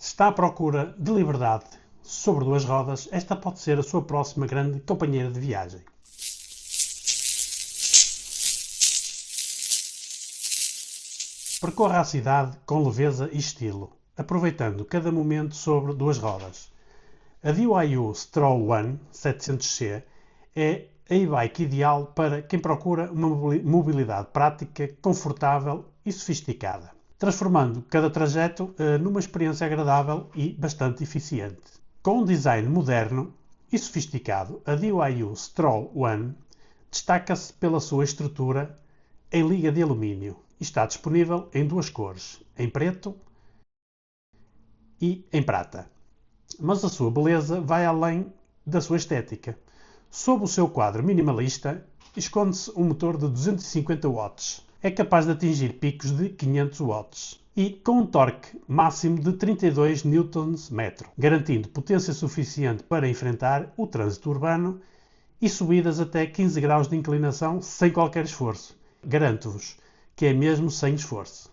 Se está à procura de liberdade sobre duas rodas, esta pode ser a sua próxima grande companheira de viagem. Percorra a cidade com leveza e estilo, aproveitando cada momento sobre duas rodas. A DYU Stroll One 700C é a e-bike ideal para quem procura uma mobilidade prática, confortável e sofisticada, transformando cada trajeto numa experiência agradável e bastante eficiente. Com um design moderno e sofisticado, a DYU Stroll One destaca-se pela sua estrutura em liga de alumínio e está disponível em duas cores, em preto e em prata. Mas a sua beleza vai além da sua estética. Sob o seu quadro minimalista, esconde-se um motor de 250 watts. É capaz de atingir picos de 500 watts e com um torque máximo de 32 Nm, garantindo potência suficiente para enfrentar o trânsito urbano e subidas até 15 graus de inclinação sem qualquer esforço. Garanto-vos que é mesmo sem esforço.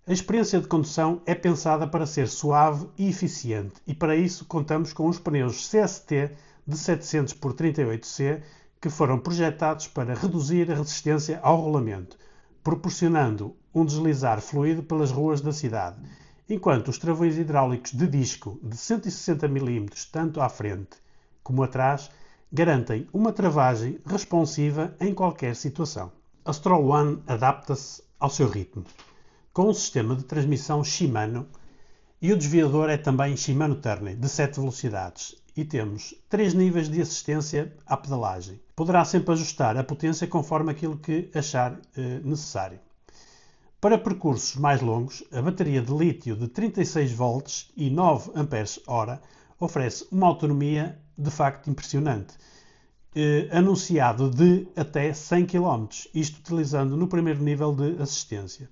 A experiência de condução é pensada para ser suave e eficiente e para isso contamos com os pneus CST de 700 por 38C que foram projetados para reduzir a resistência ao rolamento, proporcionando um deslizar fluido pelas ruas da cidade, enquanto os travões hidráulicos de disco de 160 mm tanto à frente como atrás garantem uma travagem responsiva em qualquer situação. A Stroll One adapta-se ao seu ritmo, com um sistema de transmissão Shimano e o desviador é também Shimano Turner, de 7 velocidades, e temos 3 níveis de assistência à pedalagem. Poderá sempre ajustar a potência conforme aquilo que achar necessário. Para percursos mais longos, a bateria de lítio de 36 volts e 9 Ah oferece uma autonomia de facto impressionante, anunciado de até 100 km, isto utilizando no primeiro nível de assistência.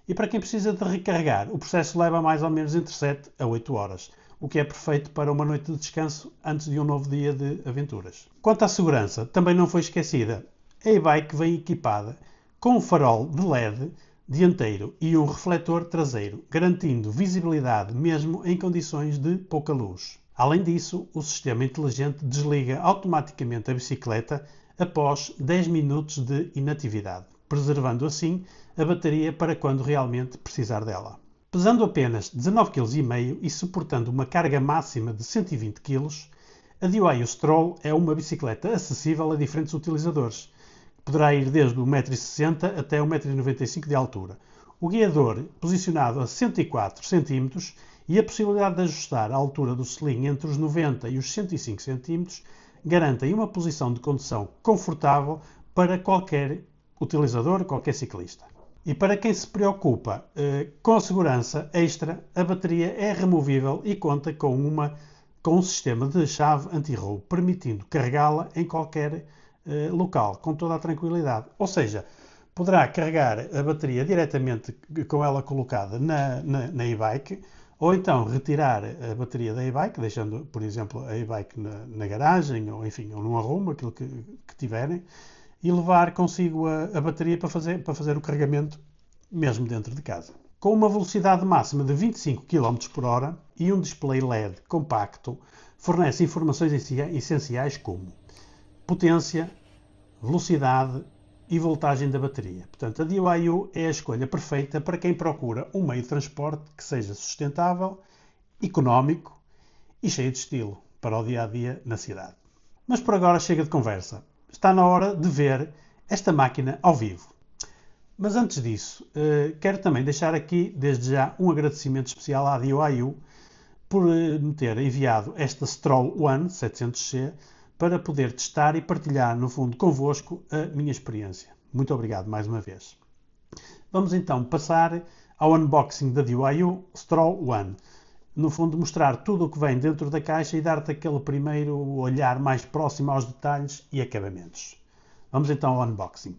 E para quem precisa de recarregar, o processo leva mais ou menos entre 7 a 8 horas, o que é perfeito para uma noite de descanso antes de um novo dia de aventuras. Quanto à segurança, também não foi esquecida. A e-bike vem equipada com um farol de LED dianteiro e um refletor traseiro, garantindo visibilidade mesmo em condições de pouca luz. Além disso, o sistema inteligente desliga automaticamente a bicicleta após 10 minutos de inatividade, preservando assim a bateria para quando realmente precisar dela. Pesando apenas 19,5 kg e suportando uma carga máxima de 120 kg, a DYU Stroll é uma bicicleta acessível a diferentes utilizadores. Poderá ir desde 1,60 m até 1,95 m de altura. O guiador, posicionado a 104 cm, e a possibilidade de ajustar a altura do selim entre os 90 e os 105 cm, garantem uma posição de condução confortável para qualquer utilizador, qualquer ciclista. E para quem se preocupa com a segurança extra, a bateria é removível e conta com um sistema de chave anti-roubo, permitindo carregá-la em qualquer local, com toda a tranquilidade. Ou seja, poderá carregar a bateria diretamente com ela colocada na e-bike, ou então retirar a bateria da e-bike, deixando, por exemplo, a e-bike na garagem, ou enfim, ou num arrumo, aquilo que tiverem, e levar consigo a bateria para fazer o carregamento mesmo dentro de casa. Com uma velocidade máxima de 25 km por hora e um display LED compacto, fornece informações essenciais como potência, velocidade e voltagem da bateria. Portanto, a DYU é a escolha perfeita para quem procura um meio de transporte que seja sustentável, económico e cheio de estilo para o dia-a-dia na cidade. Mas por agora chega de conversa. Está na hora de ver esta máquina ao vivo. Mas antes disso, quero também deixar aqui, desde já, um agradecimento especial à DYU por me ter enviado esta Stroll One 700C para poder testar e partilhar, no fundo, convosco a minha experiência. Muito obrigado mais uma vez. Vamos então passar ao unboxing da DYU Stroll One. No fundo, mostrar tudo o que vem dentro da caixa e dar-te aquele primeiro olhar mais próximo aos detalhes e acabamentos. Vamos então ao unboxing.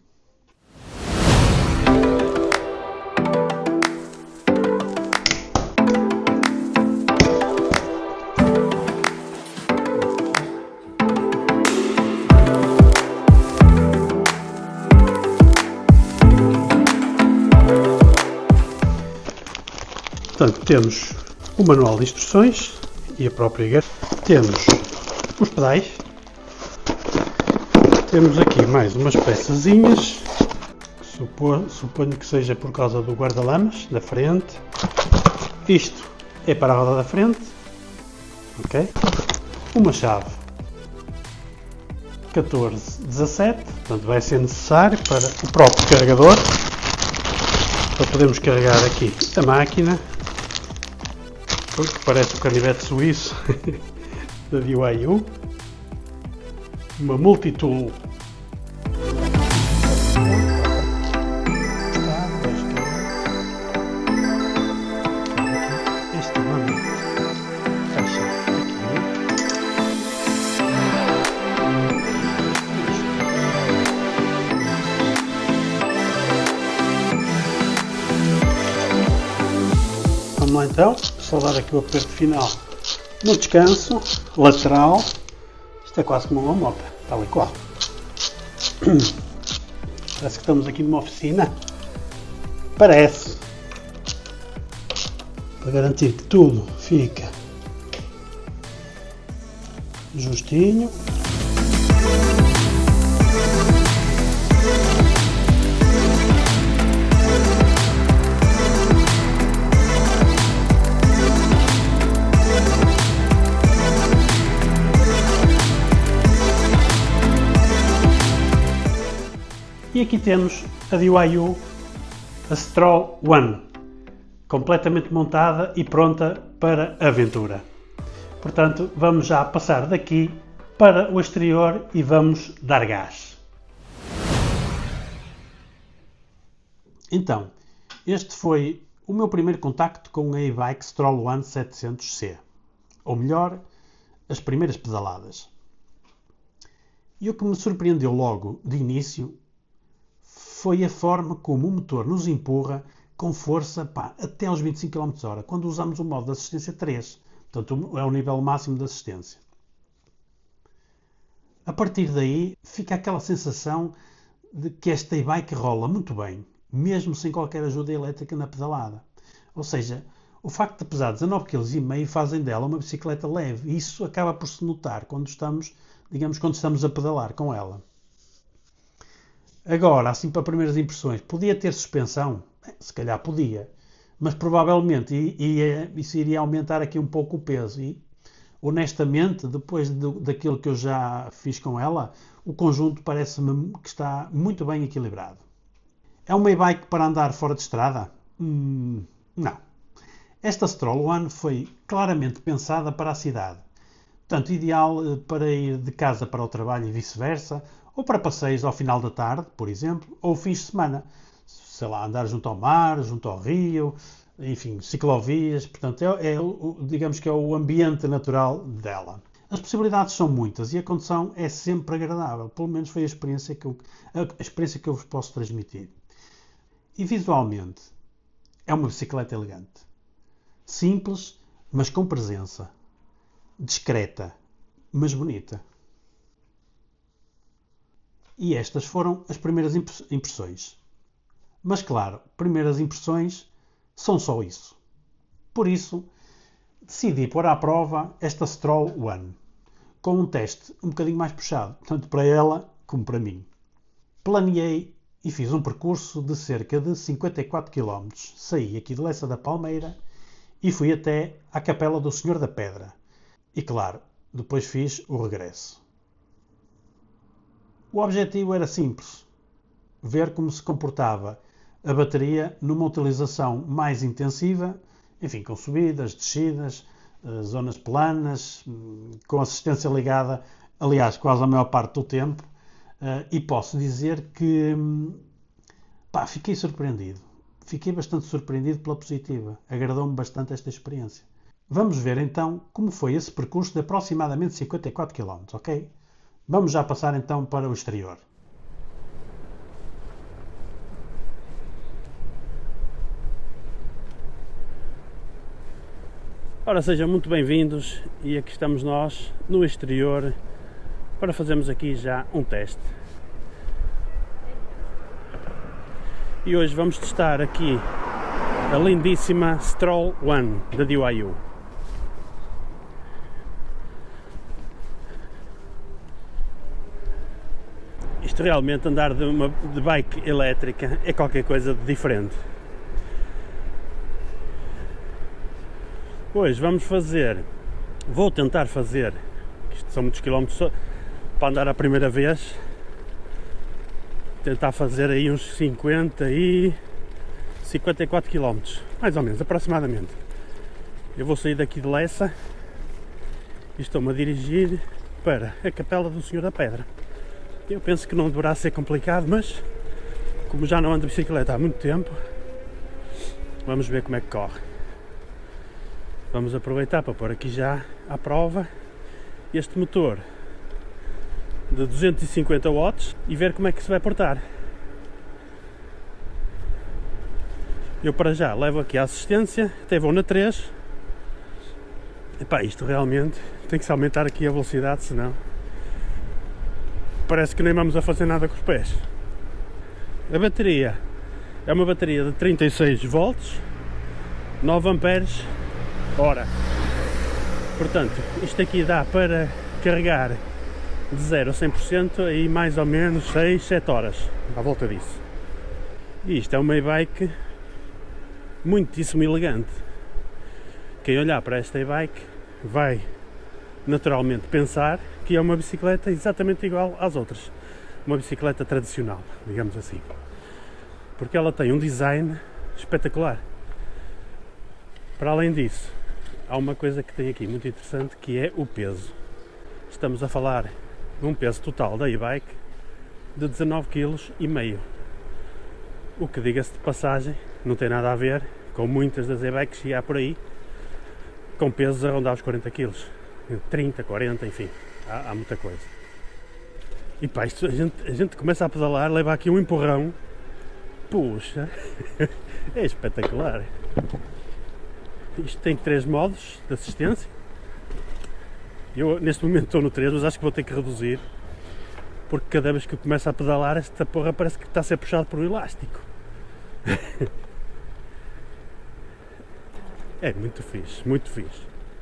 Portanto, temos o manual de instruções e a própria garagem. Temos os pedais. Temos aqui mais umas peçazinhas, suponho que seja por causa do guarda-lamas da frente. Isto é para a roda da frente, ok? Uma chave 1417, portanto vai ser necessário para o próprio carregador, para podermos carregar aqui a máquina, porque parece o canivete suíço da DIY. Uma multitool. Este mano fecha aqui. Vamos lá então, só dar aqui o aperto final no descanso lateral. Isto é quase como uma moto, tal e qual. Parece que estamos aqui numa oficina. Parece. Para garantir que tudo fica justinho. E aqui temos a DIY, a Stroll One, completamente montada e pronta para a aventura. Portanto, vamos já passar daqui para o exterior e vamos dar gás. Então, este foi o meu primeiro contacto com a e-bike Stroll One 700C, ou melhor, as primeiras pedaladas. E o que me surpreendeu logo de início foi a forma como o motor nos empurra com força até aos 25 km/h, quando usamos o modo de assistência 3. Portanto, é o nível máximo de assistência. A partir daí, fica aquela sensação de que esta e-bike rola muito bem, mesmo sem qualquer ajuda elétrica na pedalada. Ou seja, o facto de pesar 19,5 kg fazem dela uma bicicleta leve, e isso acaba por se notar quando estamos a pedalar com ela. Agora, assim para primeiras impressões, podia ter suspensão? Se calhar podia, mas provavelmente isso iria aumentar aqui um pouco o peso e, honestamente, depois daquilo que eu já fiz com ela, o conjunto parece-me que está muito bem equilibrado. É uma e-bike para andar fora de estrada? Não. Esta Stroll One foi claramente pensada para a cidade, portanto ideal para ir de casa para o trabalho e vice-versa, ou para passeios ao final da tarde, por exemplo, ou fins de semana. Sei lá, andar junto ao mar, junto ao rio, enfim, ciclovias. Portanto, digamos que é o ambiente natural dela. As possibilidades são muitas e a condução é sempre agradável. Pelo menos foi a experiência que eu vos posso transmitir. E visualmente, é uma bicicleta elegante. Simples, mas com presença. Discreta, mas bonita. E estas foram as primeiras impressões. Mas claro, primeiras impressões são só isso. Por isso, decidi pôr à prova esta Stroll One, com um teste um bocadinho mais puxado, tanto para ela como para mim. Planeei e fiz um percurso de cerca de 54 km. Saí aqui de Lessa da Palmeira e fui até à Capela do Senhor da Pedra. E claro, depois fiz o regresso. O objetivo era simples, ver como se comportava a bateria numa utilização mais intensiva, enfim, com subidas, descidas, zonas planas, com assistência ligada, aliás, quase a maior parte do tempo, e posso dizer que fiquei surpreendido. Fiquei bastante surpreendido pela positiva. Agradou-me bastante esta experiência. Vamos ver então como foi esse percurso de aproximadamente 54 km, ok? Vamos já passar então para o exterior. Ora, sejam muito bem-vindos e aqui estamos nós no exterior para fazermos aqui já um teste. E hoje vamos testar aqui a lindíssima Stroll One da DIY. Isto realmente, andar de bike elétrica é qualquer coisa de diferente. Hoje vou tentar fazer, isto são muitos quilómetros para andar a primeira vez, tentar fazer aí uns 54 km, mais ou menos, aproximadamente. Eu vou sair daqui de Lessa e estou-me a dirigir para a Capela do Senhor da Pedra. Eu penso que não deverá ser complicado, mas como já não ando de bicicleta há muito tempo, vamos ver como é que corre. Vamos aproveitar para pôr aqui já à prova este motor de 250 watts e ver como é que se vai portar. Eu para já levo aqui a assistência, até vou na 3. Epá, isto realmente tem que se aumentar aqui a velocidade, senão parece que nem vamos a fazer nada com os pés. A bateria é uma bateria de 36 volts, 9 amperes hora. Portanto, isto aqui dá para carregar de 0 a 100% aí mais ou menos 6, 7 horas, à volta disso. E isto é uma e-bike muitíssimo elegante. Quem olhar para esta e-bike vai naturalmente pensar que é uma bicicleta exatamente igual às outras, uma bicicleta tradicional, digamos assim, porque ela tem um design espetacular. Para além disso, há uma coisa que tem aqui muito interessante, que é o peso. Estamos a falar de um peso total da e-bike de 19,5 kg, o que, diga-se de passagem, não tem nada a ver com muitas das e-bikes que há por aí com pesos a rondar os 40 kg, 30, 40, enfim, há muita coisa. E pá, isto, a gente começa a pedalar, leva aqui um empurrão, puxa, é espetacular. Isto tem 3 modos de assistência. Eu neste momento estou no 3, mas acho que vou ter que reduzir, porque cada vez que eu começo a pedalar esta porra parece que está a ser puxado por um elástico. É muito fixe, muito fixe.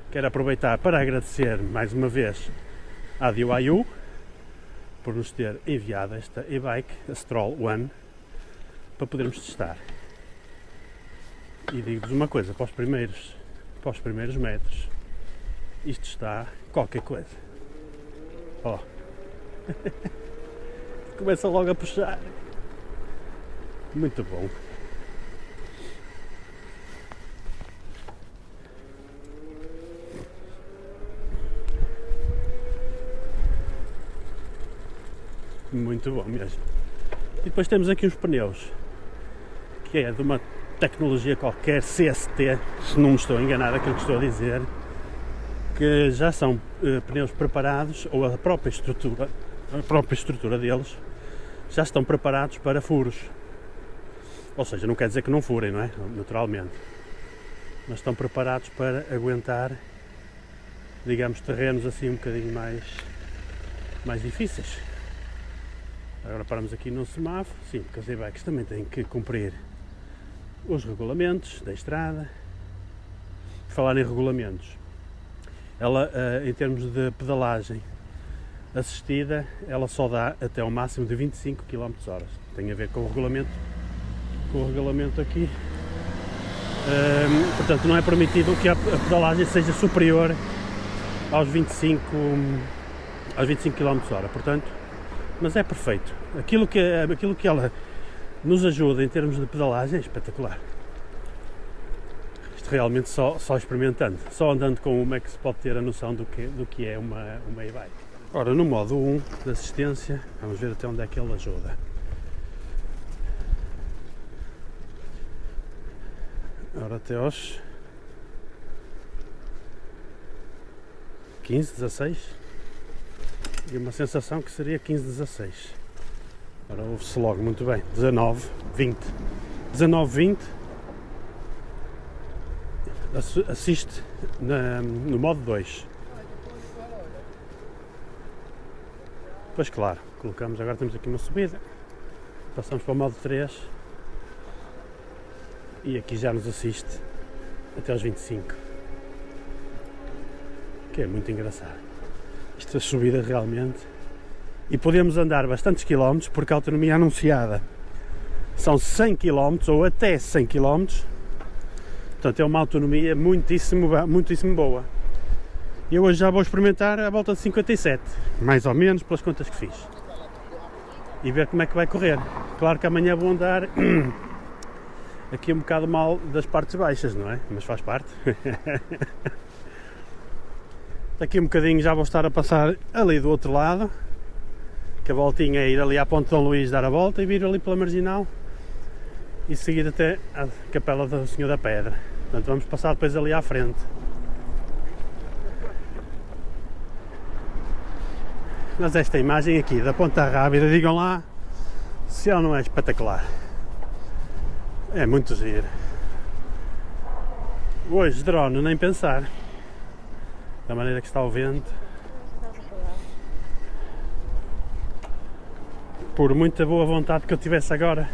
Quero aproveitar para agradecer mais uma vez à DIY por nos ter enviado esta e-bike, a Stroll One, para podermos testar. E digo-vos uma coisa, para os primeiros metros, isto está qualquer coisa. Ó, começa logo a puxar. Muito bom. Muito bom mesmo. E depois temos aqui uns pneus, que é de uma tecnologia qualquer, CST, se não me estou a enganar aquilo que estou a dizer, que já são pneus preparados, ou a própria estrutura deles, já estão preparados para furos. Ou seja, não quer dizer que não furem, não é? Naturalmente. Mas estão preparados para aguentar, digamos, terrenos assim um bocadinho mais difíceis. Agora paramos aqui num semáforo, sim, porque as e-bikes também têm que cumprir os regulamentos da estrada. Falar em regulamentos, ela, em termos de pedalagem assistida, ela só dá até ao máximo de 25 km/h. Tem a ver com o regulamento aqui. Portanto, não é permitido que a pedalagem seja superior aos 25 km/h. Portanto, mas é perfeito. Aquilo que ela nos ajuda em termos de pedalagem é espetacular. Isto realmente só experimentando, só andando com uma é que se pode ter a noção do que é uma e-bike. Ora, no modo 1 de assistência, vamos ver até onde é que ele ajuda. Ora, até aos 15, 16. E uma sensação que seria 15, 16. Ora, ouve-se logo muito bem. 19, 20. 19, 20. Assiste no modo 2. Pois claro, colocamos, agora temos aqui uma subida. Passamos para o modo 3. E aqui já nos assiste até aos 25. Que é muito engraçado. Esta subida realmente e podemos andar bastantes quilómetros, porque a autonomia anunciada são 100 km ou até 100 km, portanto é uma autonomia muitíssimo boa. Eu hoje já vou experimentar a volta de 57, mais ou menos pelas contas que fiz, e ver como é que vai correr. Claro que amanhã vou andar aqui um bocado mal das partes baixas, não é? Mas faz parte. Daqui um bocadinho já vou estar a passar ali do outro lado, que a voltinha é ir ali à Ponte de Dom Luís, dar a volta e vir ali pela Marginal e seguir até a Capela do Senhor da Pedra. Portanto, vamos passar depois ali à frente. Mas esta imagem aqui da Ponta Rábida, digam lá se ela não é espetacular. É muito giro. Hoje drone nem pensar, da maneira que está o vento. Por muita boa vontade que eu tivesse agora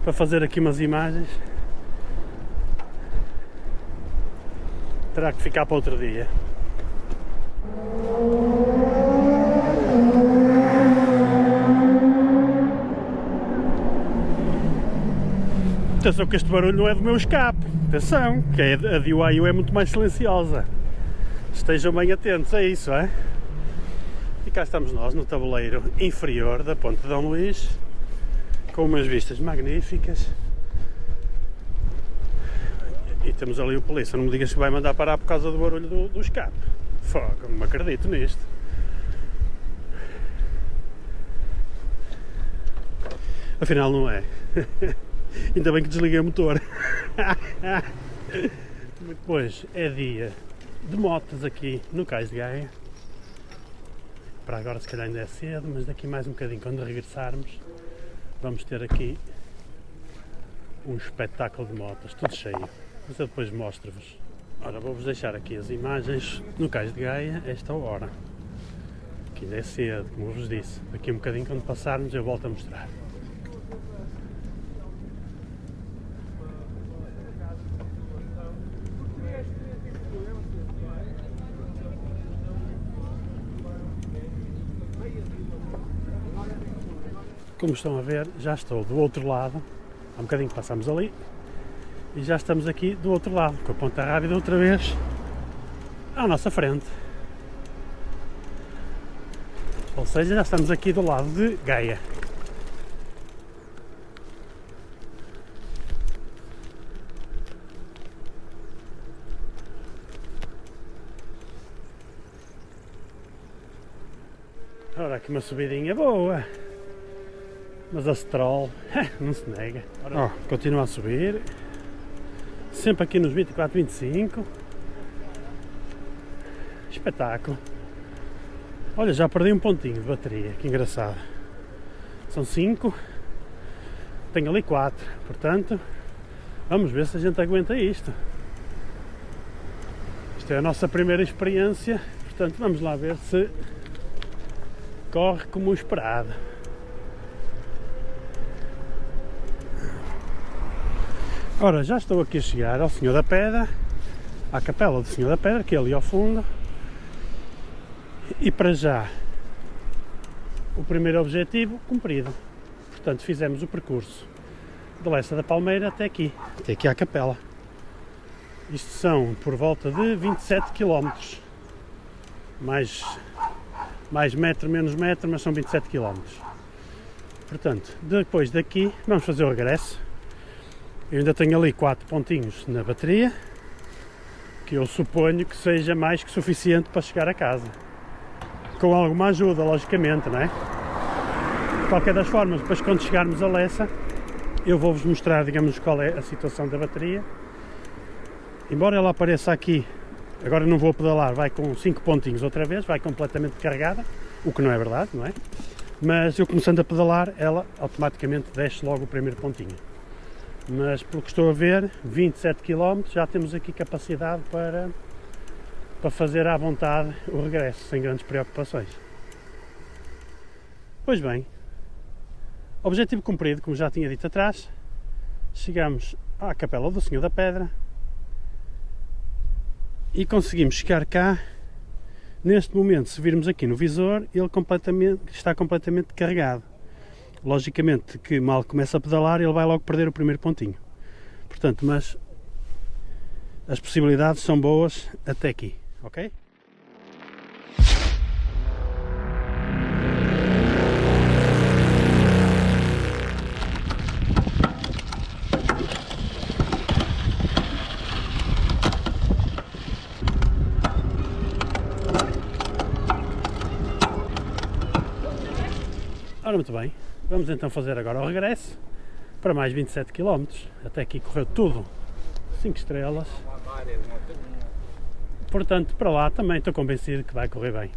para fazer aqui umas imagens, terá que ficar para outro dia. Atenção que este barulho não é do meu escape, atenção, que a de UAU é muito mais silenciosa. Estejam bem atentos a isso, é? E cá estamos nós no tabuleiro inferior da Ponte de Dom Luís, com umas vistas magníficas. E temos ali o polícia, não me digas que vai mandar parar por causa do barulho do escape. Fogo, não me acredito nisto. Afinal não é. Ainda bem que desliguei o motor. Depois é dia de motas aqui no Cais de Gaia. Para agora se calhar ainda é cedo, mas daqui mais um bocadinho, quando regressarmos, vamos ter aqui um espetáculo de motas, tudo cheio. Mas eu depois mostro-vos. Ora, vou-vos deixar aqui as imagens no Cais de Gaia a esta hora. Que ainda é cedo, como eu vos disse. Daqui um bocadinho, quando passarmos, eu volto a mostrar. Como estão a ver, já estou do outro lado. Há um bocadinho que passamos ali e já estamos aqui do outro lado, com a Ponta Rábida outra vez à nossa frente. Ou seja, já estamos aqui do lado de Gaia. Ora, aqui uma subidinha boa. Mas a Stroll não se nega. Ora, continua a subir. Sempre aqui nos 24, 25. Espetáculo. Olha, já perdi um pontinho de bateria. Que engraçado. São 5. Tenho ali 4. Portanto, vamos ver se a gente aguenta isto. Isto é a nossa primeira experiência. Portanto, vamos lá ver se corre como esperado. Ora, já estou aqui a chegar ao Senhor da Pedra, à Capela do Senhor da Pedra, que é ali ao fundo. E para já, o primeiro objetivo cumprido. Portanto, fizemos o percurso de Lessa da Palmeira até aqui à Capela. Isto são por volta de 27 km. Mais metro, menos metro, mas são 27 km. Portanto, depois daqui, vamos fazer o regresso. Eu ainda tenho ali 4 pontinhos na bateria, que eu suponho que seja mais que suficiente para chegar a casa. Com alguma ajuda, logicamente, não é? De qualquer das formas, depois quando chegarmos a Lessa, eu vou-vos mostrar, digamos, qual é a situação da bateria. Embora ela apareça aqui, agora não vou pedalar, vai com 5 pontinhos outra vez, vai completamente carregada, o que não é verdade, não é? Mas eu começando a pedalar, ela automaticamente desce logo o primeiro pontinho. Mas pelo que estou a ver, 27 km, já temos aqui capacidade para fazer à vontade o regresso, sem grandes preocupações. Pois bem, objetivo cumprido, como já tinha dito atrás, chegamos à Capela do Senhor da Pedra e conseguimos chegar cá Neste momento, se virmos aqui no visor, ele está completamente carregado. Logicamente que mal começa a pedalar, ele vai logo perder o primeiro pontinho. Portanto, mas as possibilidades são boas até aqui, ok? Ora, muito bem, vamos então fazer agora o regresso para mais 27 km. Até aqui correu tudo 5 estrelas. Portanto, para lá também estou convencido que vai correr bem.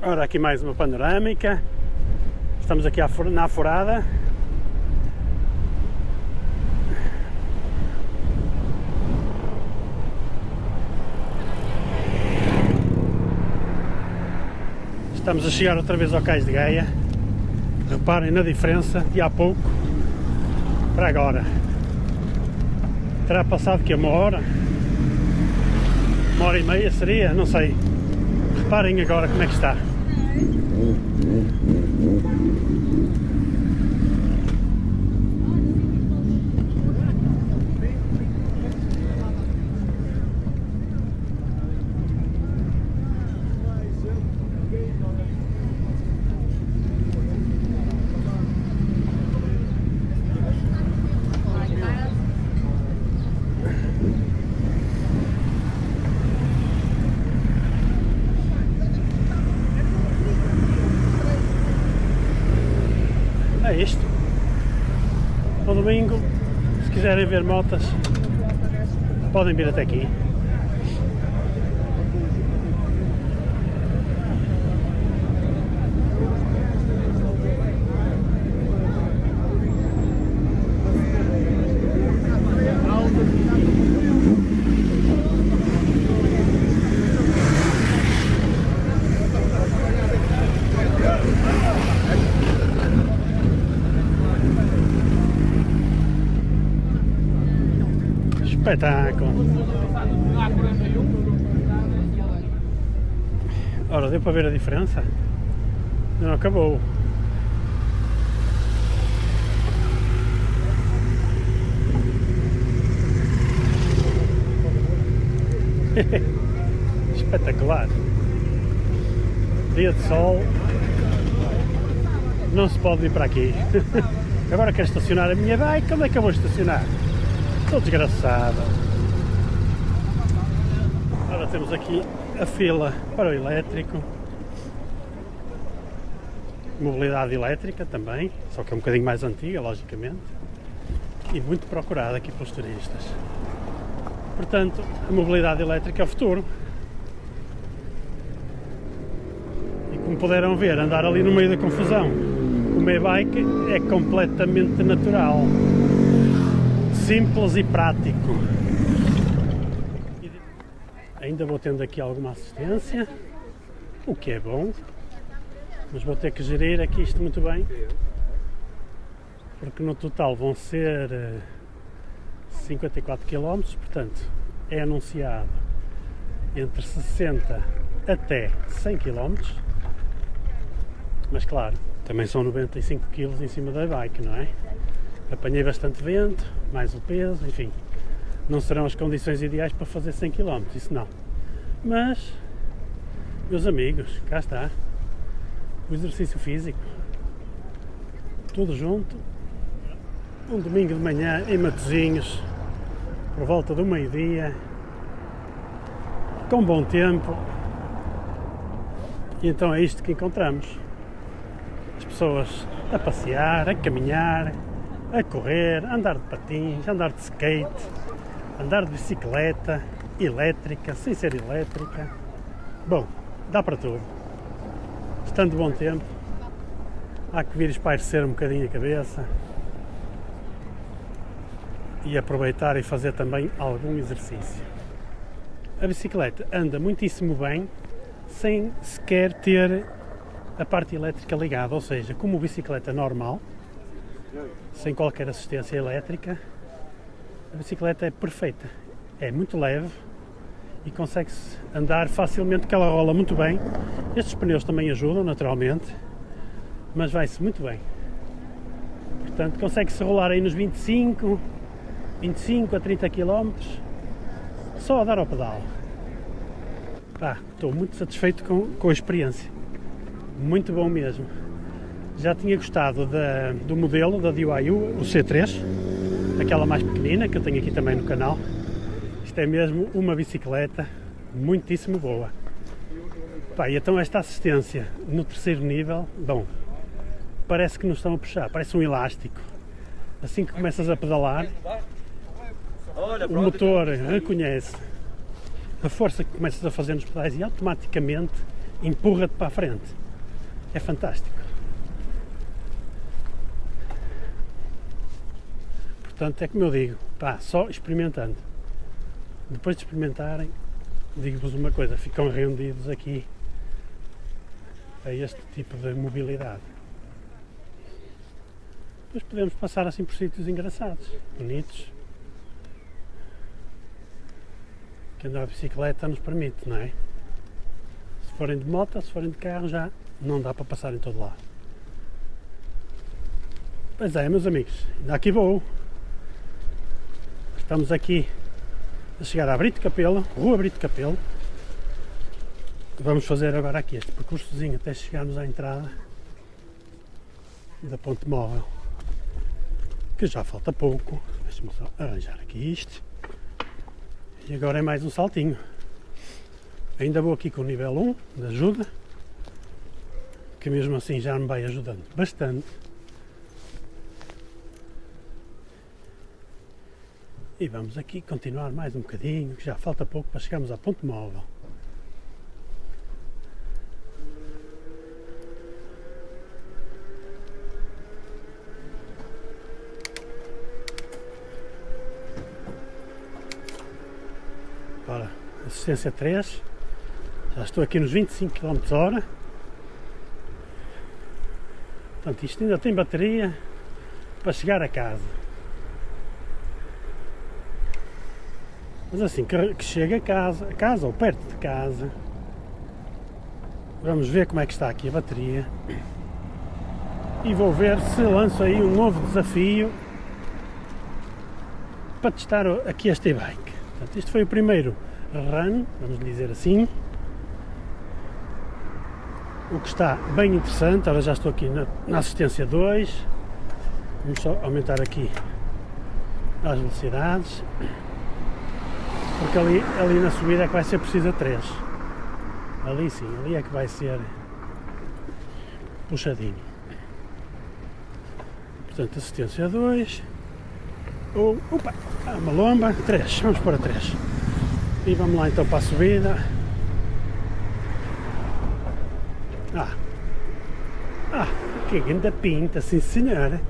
Ora, aqui mais uma panorâmica. Estamos aqui na Aforada. Estamos a chegar outra vez ao Cais de Gaia. Reparem na diferença de há pouco para agora. Terá passado que uma hora e meia seria? Não sei. Reparem agora como é que está. É isto. No domingo, se quiserem ver motas, podem vir até aqui. Espetáculo! Ora, deu para ver a diferença? Não acabou. Espetacular! Dia de sol, não se pode vir para aqui. Agora quero estacionar a minha bike, onde é que eu vou estacionar? Estou desgraçado. Agora temos aqui a fila para o elétrico. Mobilidade elétrica também, só que é um bocadinho mais antiga, logicamente. E muito procurada aqui pelos turistas. Portanto, a mobilidade elétrica é o futuro. E como puderam ver, andar ali no meio da confusão com uma e-bike é completamente natural. Simples e prático. Ainda vou tendo aqui alguma assistência, o que é bom, mas vou ter que gerir aqui isto muito bem, porque no total vão ser 54 km, portanto é anunciado entre 60 até 100 km, mas claro, também são 95 kg em cima da bike, não é? Apanhei bastante vento, mais o peso, enfim, não serão as condições ideais para fazer 100 km, isso não. Mas, meus amigos, cá está, o exercício físico, tudo junto, um domingo de manhã em Matosinhos, por volta do meio-dia, com bom tempo, e então é isto que encontramos. As pessoas a passear, a caminhar, a correr, a andar de patins, a andar de skate, a andar de bicicleta, elétrica, sem ser elétrica. Bom, dá para tudo. Estando bom tempo, há que vir espairecer um bocadinho a cabeça e aproveitar e fazer também algum exercício. A bicicleta anda muitíssimo bem sem sequer ter a parte elétrica ligada, ou seja, como bicicleta normal, sem qualquer assistência elétrica, a bicicleta é perfeita, é muito leve e consegue-se andar facilmente, que ela rola muito bem. Estes pneus também ajudam, naturalmente, mas vai-se muito bem. Portanto, consegue-se rolar aí nos 25 a 30 km, só a dar ao pedal. Estou muito satisfeito com a experiência, muito bom mesmo. Já tinha gostado do modelo da DYU, o C3, aquela mais pequenina, que eu tenho aqui também no canal. Isto é mesmo uma bicicleta muitíssimo boa. E então esta assistência no terceiro nível, bom, parece que nos estão a puxar, parece um elástico. Assim que começas a pedalar, o motor reconhece a força que começas a fazer nos pedais e automaticamente empurra-te para a frente. É fantástico. Portanto, é como eu digo, só experimentando. Depois de experimentarem, digo-vos uma coisa, ficam rendidos aqui a este tipo de mobilidade. Depois podemos passar assim por sítios engraçados, bonitos, que andar a bicicleta nos permite, não é? Se forem de moto, se forem de carro, já não dá para passar em todo lado. Pois é, meus amigos, ainda aqui vou. Estamos aqui a chegar à Brito Capelo, Rua Brito Capelo. Vamos fazer agora aqui este percursozinho até chegarmos à entrada da Ponte Móvel, que já falta pouco. Deixa-me só arranjar aqui isto. E agora é mais um saltinho. Ainda vou aqui com o nível 1 de ajuda, que mesmo assim já me vai ajudando bastante. E vamos aqui continuar mais um bocadinho, que já falta pouco para chegarmos à Ponte Móvel. Ora, assistência 3, já estou aqui nos 25 km/h. Portanto, isto ainda tem bateria para chegar a casa. Mas assim que chega a casa ou perto de casa, vamos ver como é que está aqui a bateria e vou ver se lanço aí um novo desafio para testar aqui esta e-bike. Portanto, este foi o primeiro run, vamos dizer assim, o que está bem interessante. Agora já estou aqui na assistência 2, vamos só aumentar aqui as velocidades. Porque ali na subida é que vai ser preciso a 3. Ali sim, ali é que vai ser puxadinho. Portanto, assistência 2. Uma lomba, 3. Vamos pôr a 3. E vamos lá então para a subida. Que grande pinta, sim senhora.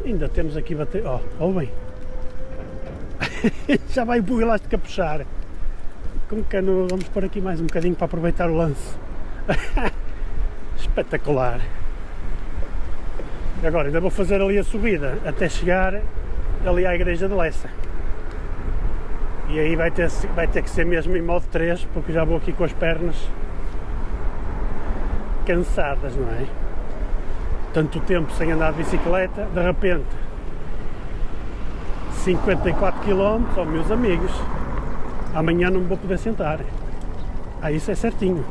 Ainda temos aqui bater. Bem. Já vai o elástico a puxar. Com cano, vamos pôr aqui mais um bocadinho para aproveitar o lance. Espetacular. Agora ainda vou fazer ali a subida até chegar ali à igreja de Lessa. E aí vai ter que ser mesmo em modo 3, porque já vou aqui com as pernas cansadas, não é? Tanto tempo sem andar de bicicleta, de repente 54 km, meus amigos, amanhã não me vou poder sentar. Isso é certinho.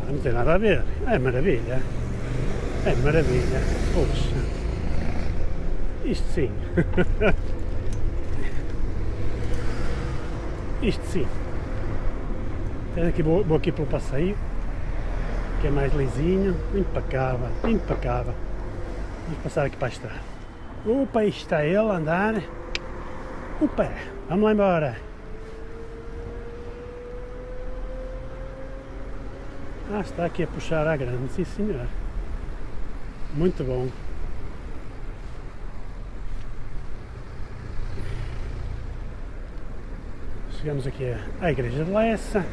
Não tem nada a ver. É maravilha. É maravilha. Poxa. Isto sim. Isto sim. Aqui vou aqui pelo passeio, que é mais lisinho, impecável, impecável. Vamos passar aqui para a estrada. Aí está ele a andar. Vamos lá embora. Está aqui a puxar à grande, sim senhor. Muito bom. chegamos aqui à Igreja de Lessa,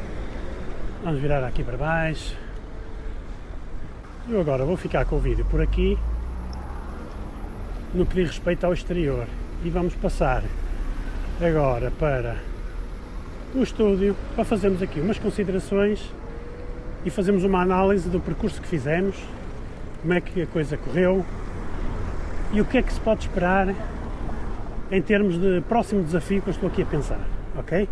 vamos virar aqui para baixo. Eu agora vou ficar com o vídeo por aqui, no que diz respeito ao exterior, e vamos passar agora para o estúdio para fazermos aqui umas considerações e fazermos uma análise do percurso que fizemos, como é que a coisa correu e o que é que se pode esperar em termos de próximo desafio que eu estou aqui a pensar, ok?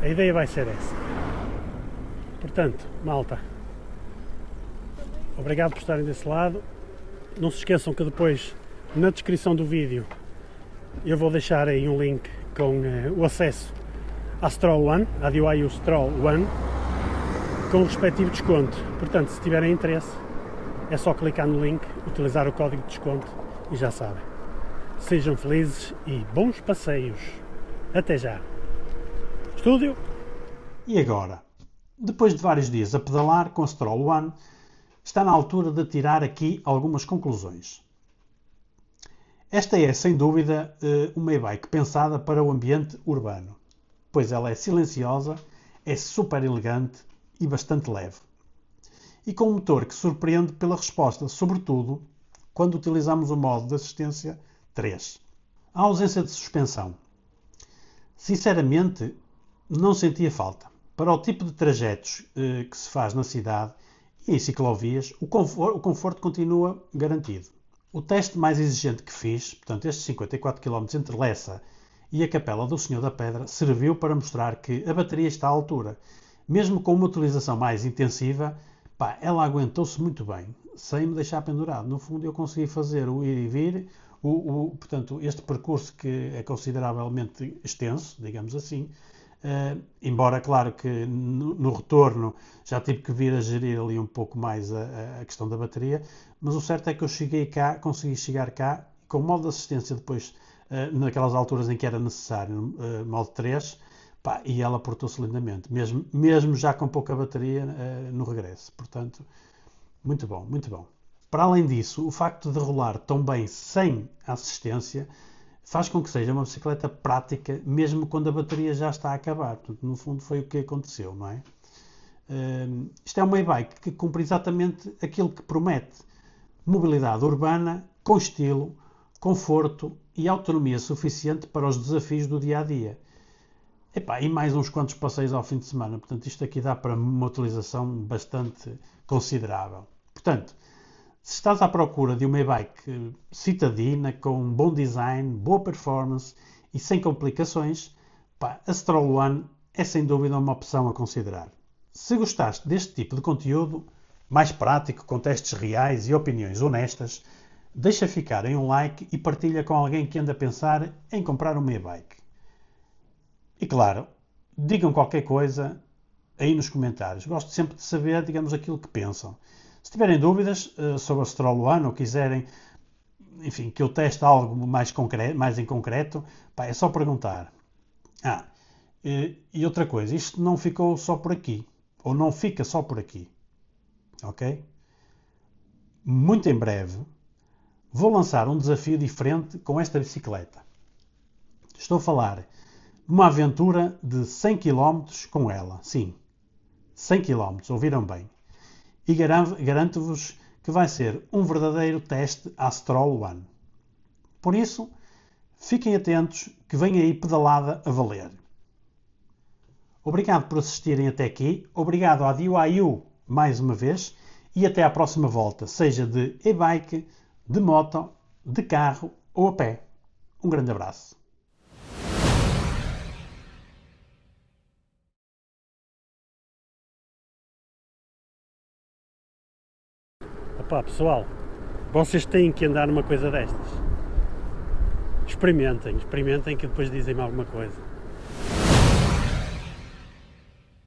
A ideia vai ser essa. Portanto, malta, obrigado por estarem desse lado. Não se esqueçam que depois, na descrição do vídeo, eu vou deixar aí um link com o acesso à Stroll One, à DIY Stroll One, com o respectivo desconto. Portanto, se tiverem interesse, é só clicar no link, utilizar o código de desconto e já sabem. Sejam felizes e bons passeios. Até já. Estúdio. E agora, depois de vários dias a pedalar com a Stroll One, está na altura de tirar aqui algumas conclusões. Esta é, sem dúvida, uma e-bike pensada para o ambiente urbano, pois ela é silenciosa, é super elegante e bastante leve. E com um motor que surpreende pela resposta, sobretudo quando utilizamos o modo de assistência 3. A ausência de suspensão. Sinceramente, não sentia falta. Para o tipo de trajetos que se faz na cidade e em ciclovias, o conforto continua garantido. O teste mais exigente que fiz, portanto estes 54 km entre Lessa e a Capela do Senhor da Pedra, serviu para mostrar que a bateria está à altura. Mesmo com uma utilização mais intensiva, ela aguentou-se muito bem, sem me deixar pendurado. No fundo, eu consegui fazer o ir e vir, portanto, este percurso que é consideravelmente extenso, digamos assim, embora, claro, que no retorno já tive que vir a gerir ali um pouco mais a questão da bateria, mas o certo é que eu cheguei cá, consegui chegar cá, com o modo de assistência depois, naquelas alturas em que era necessário, modo 3, e ela portou-se lindamente, mesmo já com pouca bateria no regresso. Portanto, muito bom, muito bom. Para além disso, o facto de rolar tão bem sem assistência faz com que seja uma bicicleta prática, mesmo quando a bateria já está a acabar. Portanto, no fundo foi o que aconteceu, não é? Isto é uma e-bike que cumpre exatamente aquilo que promete. Mobilidade urbana, com estilo, conforto e autonomia suficiente para os desafios do dia-a-dia. E mais uns quantos passeios ao fim de semana. Portanto, isto aqui dá para uma utilização bastante considerável. Portanto, se estás à procura de uma e-bike citadina, com um bom design, boa performance e sem complicações, a Stroll One é sem dúvida uma opção a considerar. Se gostaste deste tipo de conteúdo, mais prático, com testes reais e opiniões honestas, deixa ficar em um like e partilha com alguém que anda a pensar em comprar uma e-bike. E claro, digam qualquer coisa aí nos comentários. Gosto sempre de saber, digamos, aquilo que pensam. Se tiverem dúvidas sobre a Stroll One ou quiserem, enfim, que eu teste algo mais em concreto, é só perguntar. E outra coisa, isto não ficou só por aqui, ou não fica só por aqui, ok? Muito em breve vou lançar um desafio diferente com esta bicicleta. Estou a falar de uma aventura de 100 km com ela, sim, 100 km, ouviram bem. E garanto-vos que vai ser um verdadeiro teste à Stroll One. Por isso, fiquem atentos que vem aí pedalada a valer. Obrigado por assistirem até aqui, obrigado à DIY mais uma vez e até à próxima volta, seja de e-bike, de moto, de carro ou a pé. Um grande abraço. Pessoal, vocês têm que andar numa coisa destas. Experimentem que depois dizem-me alguma coisa.